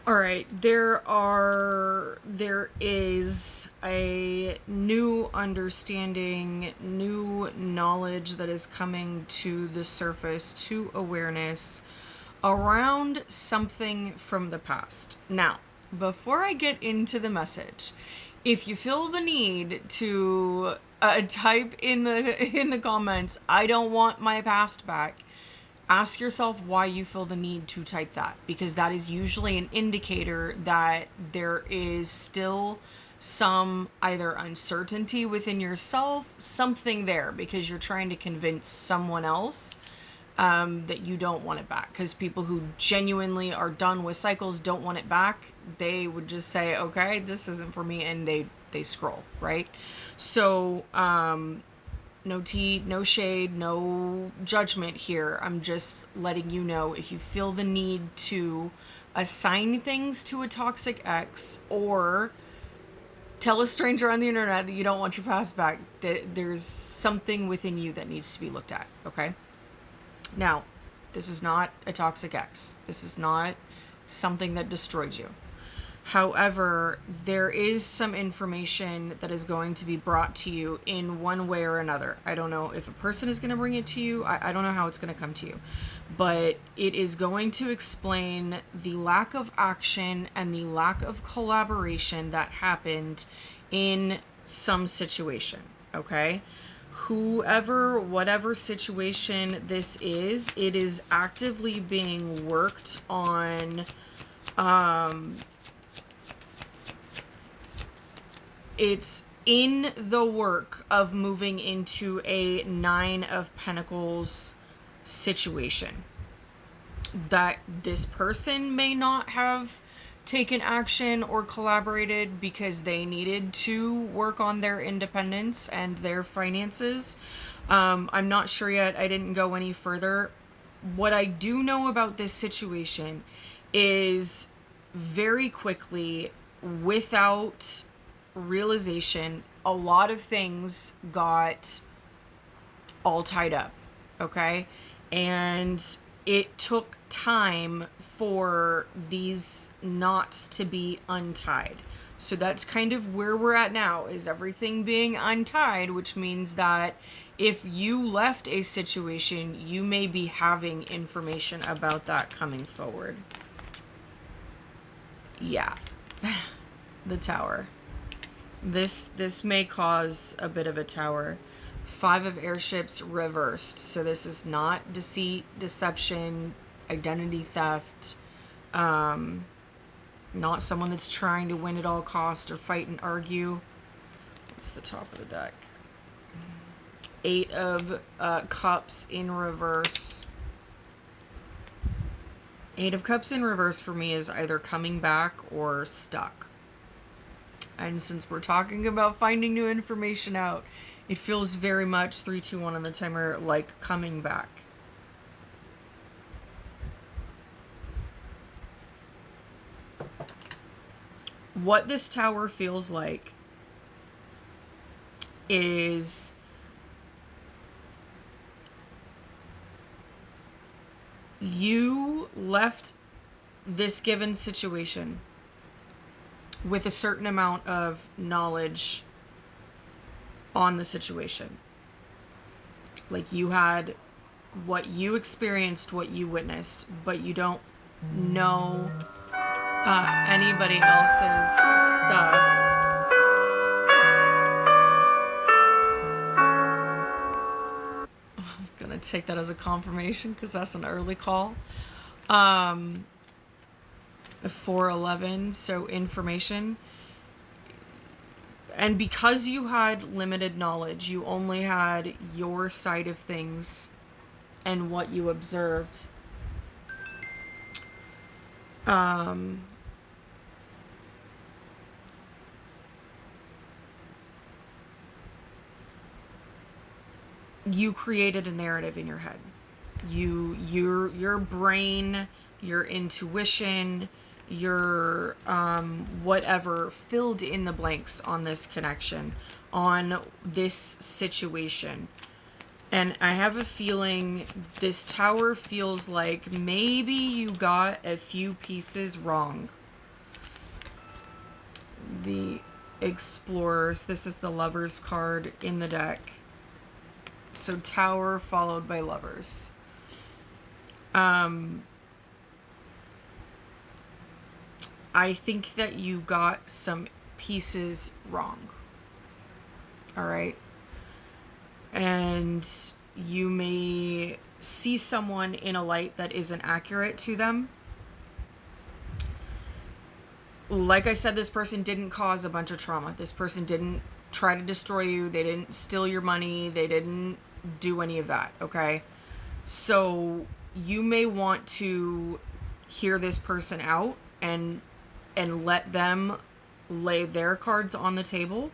All right, there is a new understanding, new knowledge that is coming to the surface, to awareness around something from the past. Now, before I get into the message, if you feel the need to type in the comments, I don't want my past back, ask yourself why you feel the need to type that, because that is usually an indicator that there is still some either uncertainty within yourself, something there, because you're trying to convince someone else that you don't want it back. Because people who genuinely are done with cycles don't want it back, they would just say, okay, this isn't for me, and they scroll, right? So no tea, no shade, no judgment here. I'm just letting you know, if you feel the need to assign things to a toxic ex, or tell a stranger on the internet that you don't want your past back, that there's something within you that needs to be looked at, okay? Now, this is not a toxic ex. This is not something that destroyed you. However, there is some information that is going to be brought to you in one way or another. I don't know if a person is going to bring it to you. I don't know how it's going to come to you. But it is going to explain the lack of action and the lack of collaboration that happened in some situation. Okay? Whoever, whatever situation this is, it is actively being worked on. It's in the work of moving into a Nine of Pentacles situation that this person may not have taken action or collaborated because they needed to work on their independence and their finances. I'm not sure yet. I didn't go any further. What I do know about this situation is, very quickly, without realization, a lot of things got all tied up, okay? And it took time for these knots to be untied. So that's kind of where we're at now, is everything being untied, which means that if you left a situation, you may be having information about that coming forward. Yeah. The Tower. This may cause a bit of a tower. Five of Airships reversed. So this is not deceit, deception, identity theft. Not someone that's trying to win at all cost or fight and argue. What's the top of the deck? Eight of Cups in reverse. Eight of Cups in reverse for me is either coming back or stuck. And since we're talking about finding new information out, it feels very much 3, 2, 1 on the timer like coming back. What this tower feels like is you left this given situation with a certain amount of knowledge on the situation. Like, you had what you experienced, what you witnessed, but you don't know anybody else's stuff. I'm gonna take that as a confirmation because that's an early call. 411, so information. And because you had limited knowledge, you only had your side of things and what you observed. You created a narrative in your head. Your brain, your intuition, your whatever filled in the blanks on this connection, on this situation. And I have a feeling this tower feels like maybe you got a few pieces wrong. the Explorers. This is the Lovers card in the deck. So Tower followed by Lovers. I think that you got some pieces wrong. All right. And you may see someone in a light that isn't accurate to them. Like I said, this person didn't cause a bunch of trauma. This person didn't try to destroy you. They didn't steal your money. They didn't do any of that, okay? So you may want to hear this person out and let them lay their cards on the table.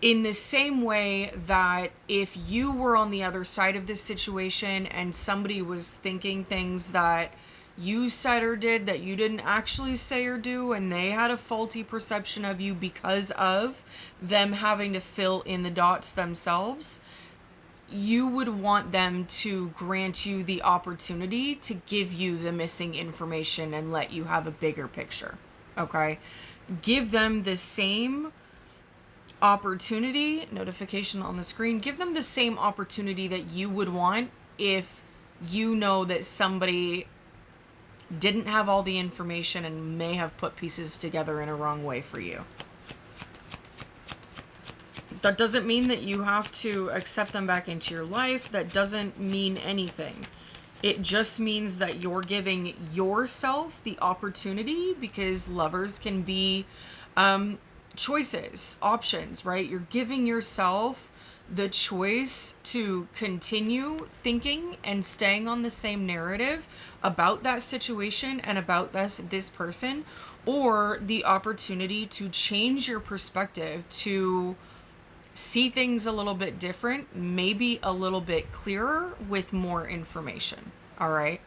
In the same way that if you were on the other side of this situation and somebody was thinking things that you said or did that you didn't actually say or do, and they had a faulty perception of you because of them having to fill in the dots themselves, you would want them to grant you the opportunity to give you the missing information and let you have a bigger picture, okay? Give them the same opportunity, notification on the screen, give them the same opportunity that you would want if you know that somebody didn't have all the information and may have put pieces together in a wrong way for you. That doesn't mean that you have to accept them back into your life. That doesn't mean anything. It just means that you're giving yourself the opportunity, because lovers can be choices, options, right? You're giving yourself the choice to continue thinking and staying on the same narrative about that situation and about this person, or the opportunity to change your perspective, to see things a little bit different, maybe a little bit clearer with more information. All right.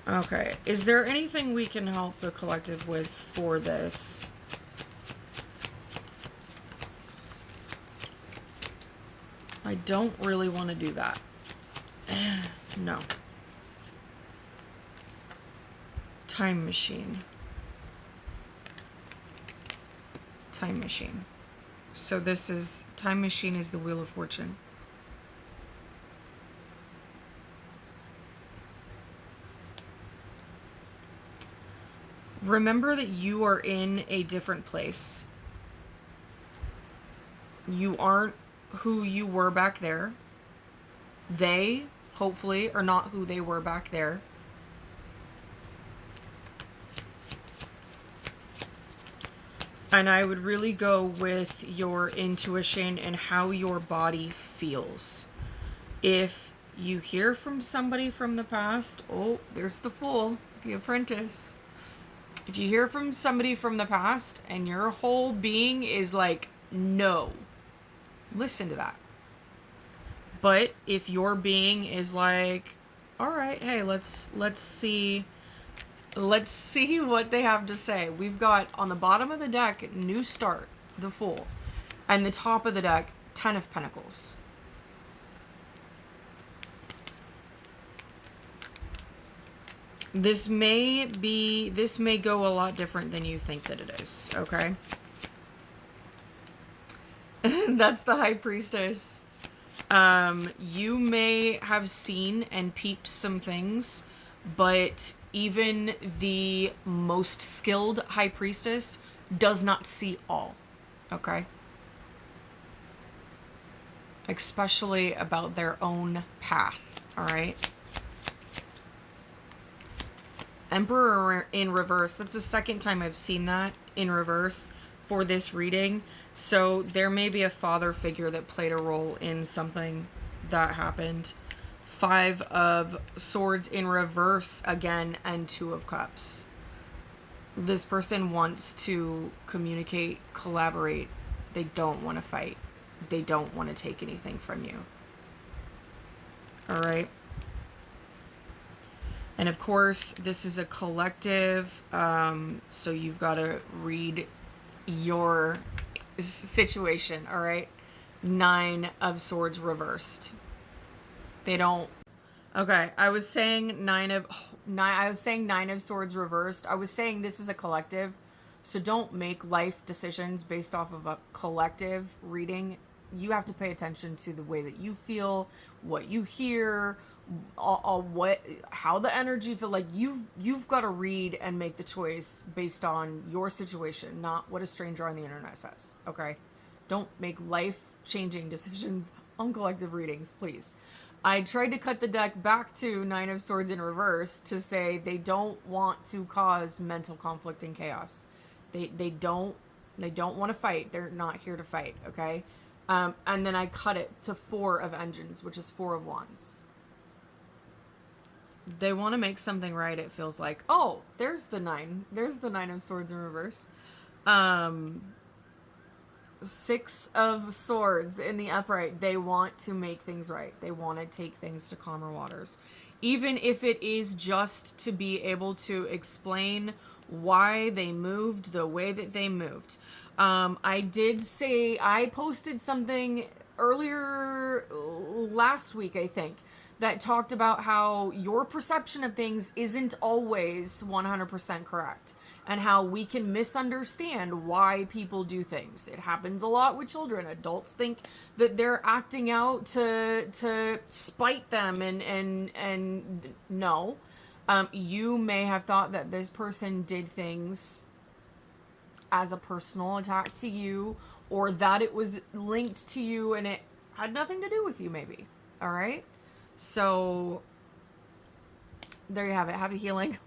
Okay. Is there anything we can help the collective with for this? I don't really want to do that. No. Time machine. Time machine. So this is, time machine is the Wheel of Fortune. Remember that you are in a different place. You aren't who you were back there. They, hopefully, are not who they were back there. And I would really go with your intuition and how your body feels. If you hear from somebody from the past, oh, there's the Fool, the Apprentice. If you hear from somebody from the past and your whole being is like, no, listen to that. But if your being is like, all right, hey, let's see what they have to say. We've got on the bottom of the deck, New Start, the Fool, and the top of the deck, Ten of Pentacles. This may go a lot different than you think that it is, okay? That's the High Priestess. You may have seen and peeped some things, but even the most skilled High Priestess does not see all, okay? Especially about their own path, all right? Emperor in reverse. That's the second time I've seen that in reverse for this reading. So there may be a father figure that played a role in something that happened. Five of Swords in reverse again, and Two of Cups. This person wants to communicate, collaborate. They don't want to fight. They don't want to take anything from you. All right. And of course, this is a collective, so you've got to read your situation, all right? Nine of Swords reversed. They don't... Okay, I was saying I was saying Nine of Swords reversed. I was saying this is a collective, so don't make life decisions based off of a collective reading. You have to pay attention to the way that you feel, what you hear, how the energy feel. Like you've got to read and make the choice based on your situation, not what a stranger on the internet says. Okay, don't make life changing decisions on collective readings, please. I tried to cut the deck back to Nine of Swords in reverse to say they don't want to cause mental conflict and chaos. They don't want to fight. They're not here to fight. Okay, and then I cut it to Four of Engines, which is Four of Wands. They want to make something right. It feels like, oh, there's the nine. There's the Nine of Swords in reverse. Six of Swords in the upright. They want to make things right. They want to take things to calmer waters. Even if it is just to be able to explain why they moved the way that they moved. I did say, I posted something earlier last week, I think, that talked about how your perception of things isn't always 100% correct. And how we can misunderstand why people do things. It happens a lot with children. Adults think that they're acting out to spite them, and no. You may have thought that this person did things as a personal attack to you, or that it was linked to you and it had nothing to do with you, maybe. All right? So there you have it. Happy healing.